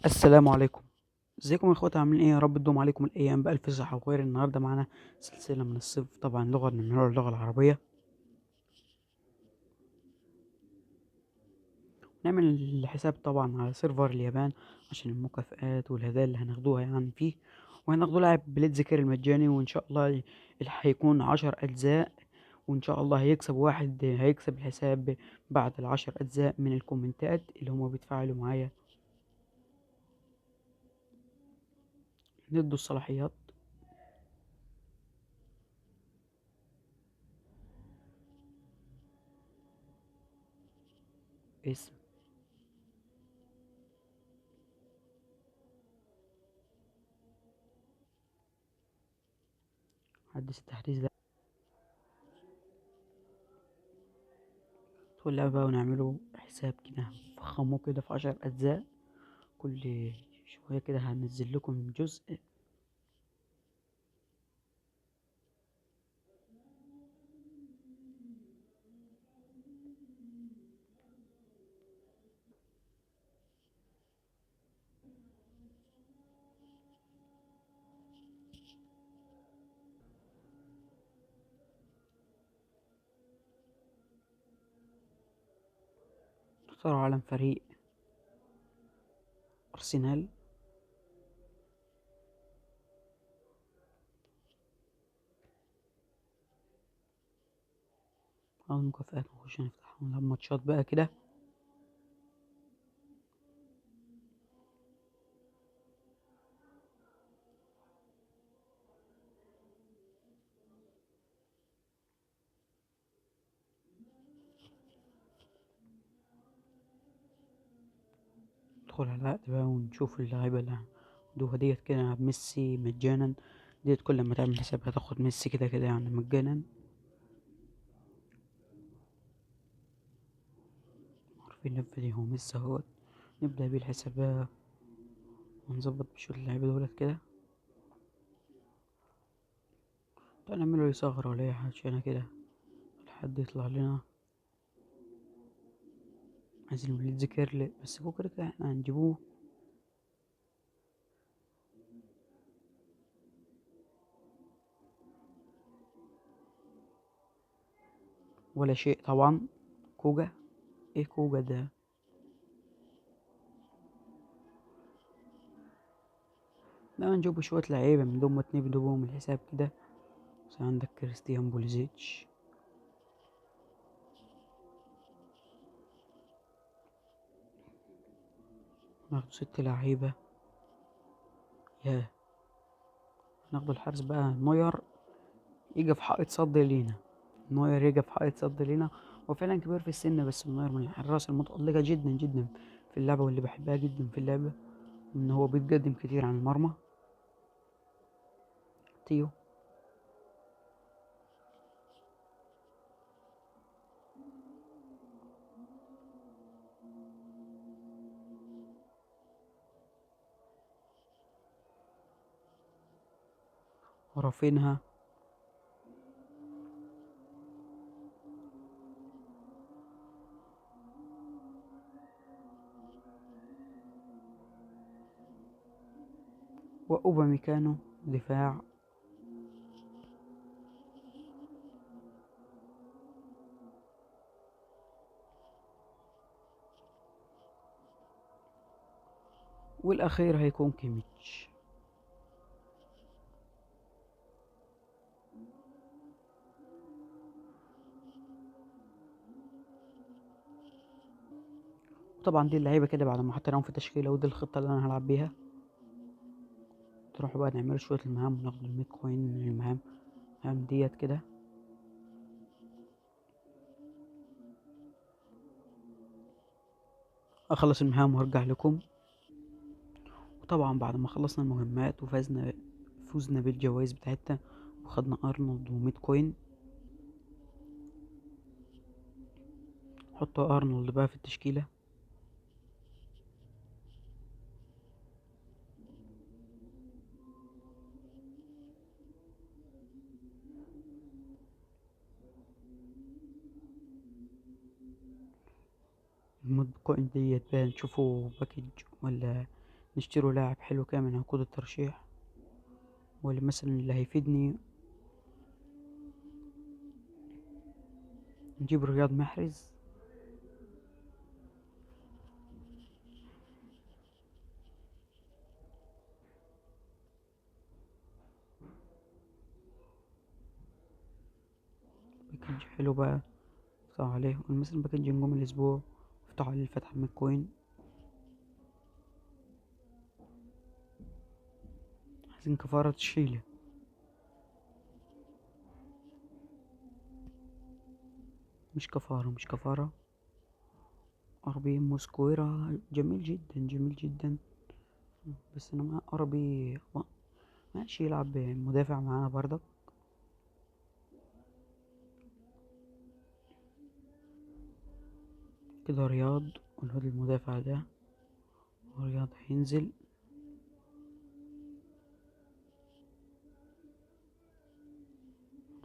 السلام عليكم. ازيكم يا اخواتي؟ عاملين ايه؟ يا رب تدوم عليكم الايام بالف صحه وخير. النهارده معانا سلسله من الصيف، طبعا لغه من اللغه العربيه. نعمل الحساب طبعا على سيرفر اليابان عشان المكافآت والهدايا اللي هناخدوها يعني فيه. وهناخدوا لاعب بليد ذكر المجاني، وان شاء الله هيكون 10 اجزاء. وان شاء الله هيكسب واحد، هيكسب الحساب بعد ال10 اجزاء من الكومنتات اللي هما بيتفاعلوا معايا. ندوا الصلاحيات. اسم. حدث التحديث ده. ندخل اللعبة بقى ونعمله حساب كده، نفخمه كده في 10 أجزاء. كل شوية كده هنزل لكم جزء. نختار علم فريق أرسنال. أو المكافآت نخش نفتح ونلعب ماتشات بقى كده. ندخل على العقد بقى ونشوف اللعيبة اللي عنده ديت كده. نلعب ميسي مجانا. ديت كل ما تعمل حساب هتاخد ميسي كده كده يعني مجانا. عارفين اللعبة دي، هو ميسي اهوت. نبدأ بيه الحساب بقى ونظبط بشوية اللعيبة دولت كده. تعال نعمله يصغر ولا أي حاجة عشان كده لحد يطلع لنا. عايزين وليد ذكر بس بكرة كده احنا هنجيبوه. ولا شيء طبعا. كوجا. ايه كوجا ده؟ لا، نجيبوا شوية لعيبة من دول نبدو بهم الحساب كده. بس عندك كريستيان بوليزيتش. ناخدوا 6 لعيبة. ياه. ناخدوا الحارس بقى نوير. يجي في حائط صد لينا. نوير يجي في حائط صد لينا. هو فعلا كبير في السن، بس نوير من الحراس المتألقة جدا جدا في اللعبة، واللي بحبها جدا في اللعبة ان هو بيتقدم كتير عن المرمى. تيو. ورافينها. وأوباميكانو دفاع. والأخير هيكون كيميتش. طبعا دي اللعيبة كده بعد ما حطيناهم في تشكيلة، ودي الخطة اللي أنا هلعب بيها. تروحوا بقى نعملوا شوية المهام وناخد الميت كوين من المهام ديت كده. أخلص المهام وهرجع لكم. وطبعا بعد ما خلصنا المهمات فوزنا بالجوائز بتاعتنا، وخدنا أرنولد وميت كوين. حطوا أرنولد بقى في التشكيلة. المود كوين ديت بقى نشوفه باكج، ولا نشتري لاعب حلو كده من عقود الترشيح، ولا مثلا اللي هيفيدني نجيب رياض محرز. باكج حلو بقى افتح عليه، مثلا باكج نجوم الاسبوع افتح عليه الفتح من الكوين. عايزين كفارة تشيله. مش كفارة. اربي موسكويرا جميل جدا جميل جدا، بس انا مع اربي ماشي يلعب مدافع معانا برضك. كده رياض، والواد المدافع ده رياض هينزل.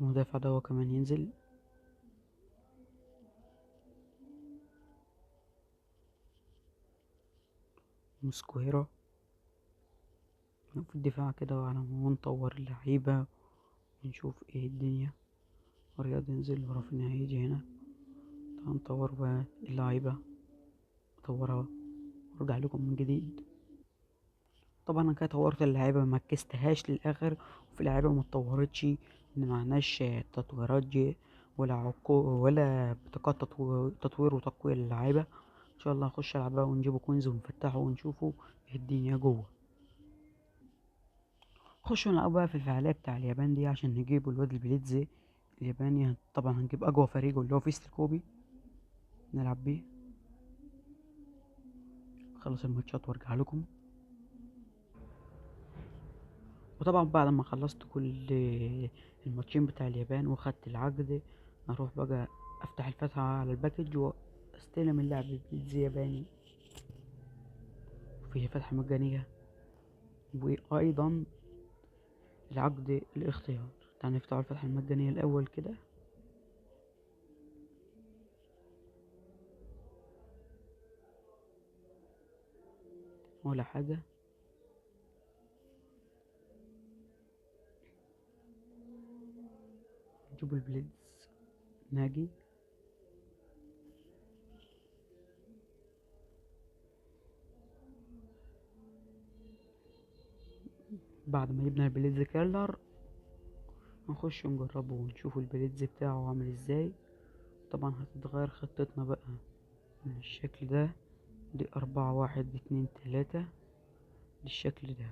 المدافع ده هو كمان ينزل. موسكويرا في الدفاع كده، وعلى ما نطور اللعيبة ونشوف ايه الدنيا. رياض ينزل ورافينيا هيجي هنا. تعال نطور بقى اللعيبة، اطورها وارجع لكم من جديد. طبعا انا كده طورت اللعيبة ما كستهاش للاخر، وفي لعيبة ما اتطورتش ان معناش تطويرات جي، ولا ولا بطاقات تطوير وتقوية للعيبة. ان شاء الله نخش العب بقى ونجيبه كوينز ونفتحه ونشوفه ايه الدنيا جوه. خشوا نلعب بقى في الفعالية بتاع اليابان دي عشان نجيب الواد البليتزي الياباني. طبعا هنجيب اقوى فريق اللي هو فيست الكوبي نلعب بيه. خلص الماتشات وارجع لكم. وطبعا بعد ما خلصت كل الماتشين بتاع اليابان واخدت العقد، اروح بقى افتح الفتحة على الباكج واستلم اللعب بليتزي ياباني. وفيه فتحة مجانية، وايضا العقد الاختيار. تعال نفتح الفتحة المجانية الاول كده. ولا حاجة. نجيب البليدز ناجي. بعد ما جبنا البليدز كيرلر هنخش نجربه ونشوف البليدز بتاعه عامل ازاي. طبعا هتتغير خطتنا بقى من الشكل ده، دي 4-1-2-3 بالشكل ده.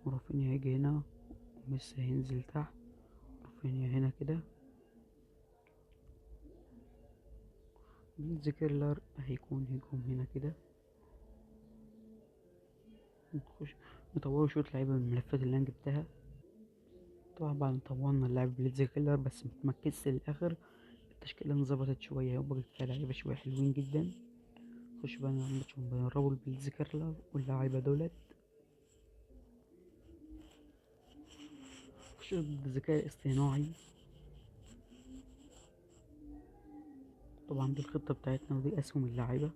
ورافينيا هيجي هنا، وميسي هينزل تحت. رافينيا هنا كده. بليدز كيرلر هيكون هجوم هنا كده. نخش نطوره شوية لعيبة من الملفات اللي انا جبتها. طبعا بعد ما طورنا اللاعب بليدز كيرلر بس متمكنش للآخر، التشكيلة انظبطت شوية وبقت فيها لعيبة شوية حلوين جدا. نخش بقى نلعب ماتش ونجربوا البليدز كيرلر واللعيبة دولت. نخش بالذكاء الاصطناعي. طبعا دي الخطة بتاعتنا ودي أسهم اللعيبة.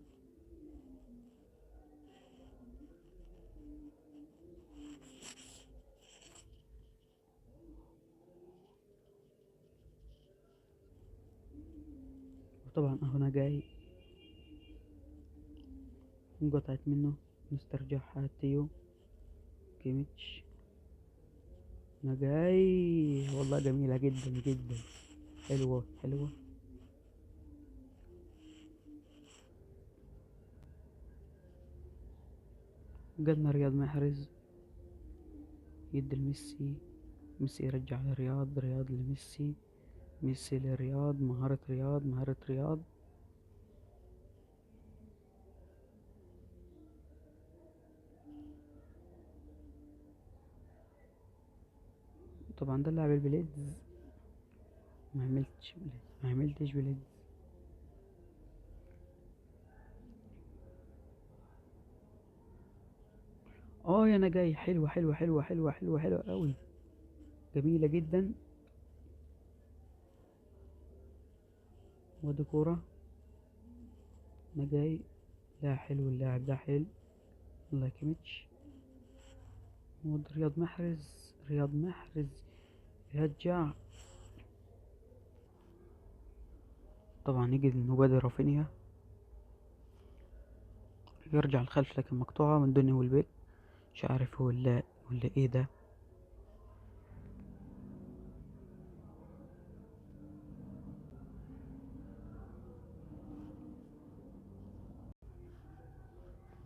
وطبعا اهو انا جاي انقطعت منه نسترجعها تيو كيميتش. انا جاي والله جميلة جدا جدا. حلوة حلوة. جالنا رياض محرز يدي لميسي، ميسي يرجع لرياض، رياض لميسي، ميسي لرياض. مهارة رياض مهارة رياض. طبعا ده اللاعب البليدز. ما عملتش بليدز. اه يا انا جاي. حلوة حلوة حلوة حلوة حلوة حلوة قوي. جميلة جدا. ودي كورة. انا جاي. لا حلو اللاعب ده حلو. الله يكمتش. رياض محرز، رياض محرز يرجع. طبعا يجي المبادر رافينيا، يرجع الخلف لكن مقطوعة من دوني والبيك. مش عارف هو ولا ايه ده.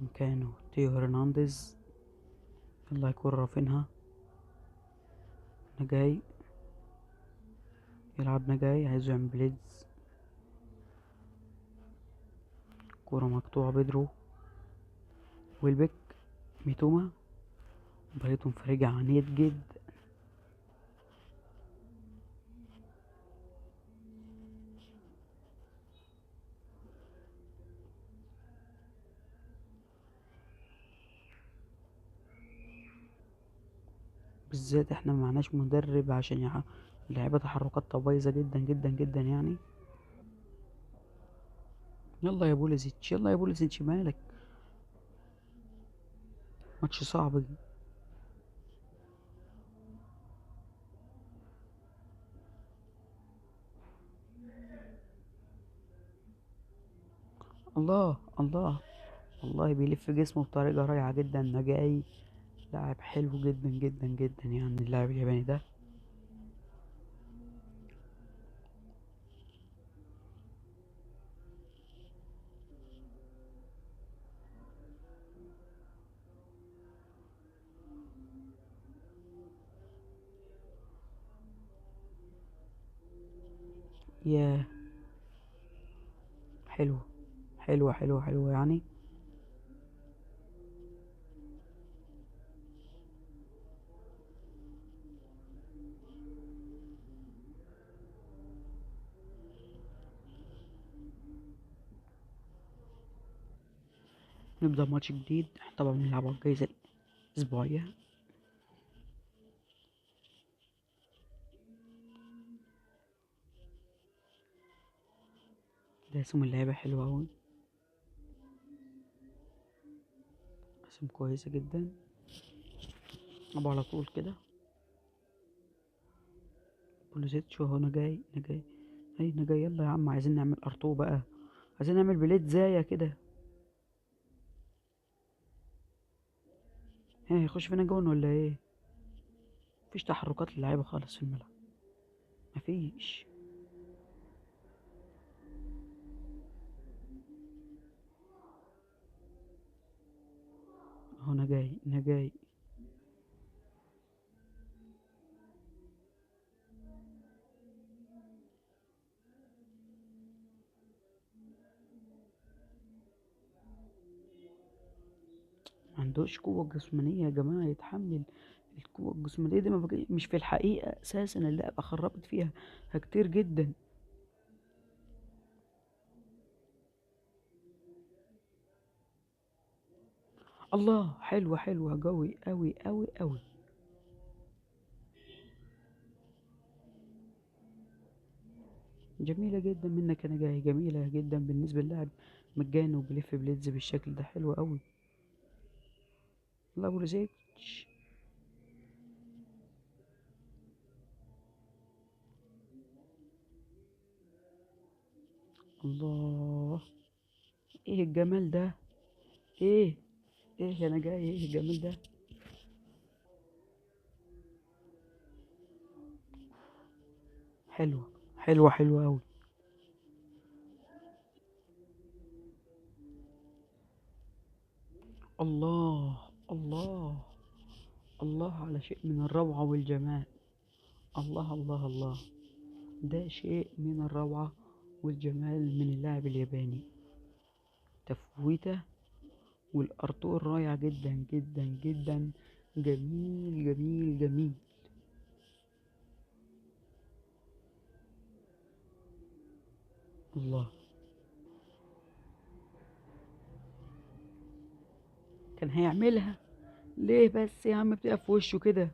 مكانه تيو هرنانديز. يلا يكون رافينها. نجاي يلعب، نجاي عايزه يعمل بليدز. كورة مقطوعة بيدرو والبيك. ميتوما بريتون فريق عنيد جدا. بالذات احنا معناش مدرب عشان اللعيبة تحركاتها بايظة جدا جدا جدا يعني. يلا يا بوليزيتش، يلا يا بوليزيتش، مالك؟ ماتش صعب. الله الله. والله بيلف جسمه بطريقة رائعة جدا. نجاي لاعب حلو جدا جدا جدا يعني اللاعب الياباني ده. ياه، حلو. حلوة حلوة حلوة يعني. نبدأ ماتش جديد. احنا طبعا بنلعب على الجايزة الأسبوعية. ده اسم اللعيبة حلوة أوي. اسم كويسة جدا. أبو على طول كده. بوليزيتش وهو. نجاي. اي نجاي، يلا يا عم عايزين نعمل ارتو بقى. عايزين نعمل بليد زايا كده. ها يخش فينا جون ولا ايه؟ مفيش تحركات للعيبة خالص في الملعب. مفيش. اهو نجاي. معندوش قوة جسمانية يا جماعة يتحمل. القوة الجسمانية دي ما بقى مش في الحقيقة أساسا. اللعبة خربت فيها كتير جدا. الله، حلوة حلوة قوي قوي قوي قوي. جميلة جدا منك يا نجاي، جميلة جدا بالنسبة للاعب مجاني وبيلف بليدز بالشكل ده. حلو قوي. الله بوليزيتش. الله. ايه الجمال ده؟ ايه؟ ايه يا نجاي، ايه الجمال ده؟ حلوة حلوة حلوة قوي. الله الله. الله على شيء من الروعة والجمال. الله الله الله. ده شيء من الروعة والجمال من اللاعب الياباني. تفويته والارتو رائع جدا جدا جدا. جميل جميل جميل. الله. كان هيعملها. ليه بس يا عم بتقف في وشه كده؟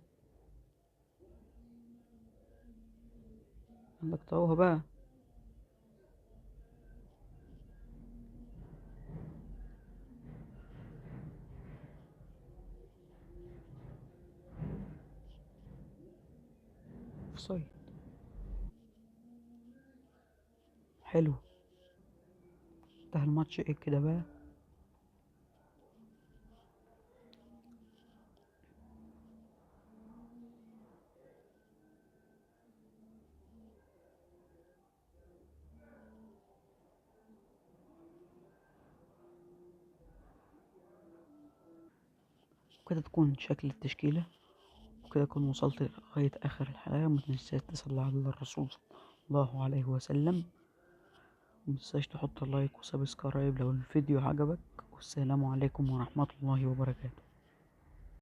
قال لك طوها بقى. اوفسايد. حلو. انتهى الماتش ايه كده بقى؟ وكده تكون شكل التشكيلة، وكده أكون وصلت لغاية آخر الحلقة. متنساش تصلي على الرسول صلى الله عليه وسلم، ومتنساش تحط لايك وسبسكرايب لو الفيديو عجبك. والسلام عليكم ورحمة الله وبركاته.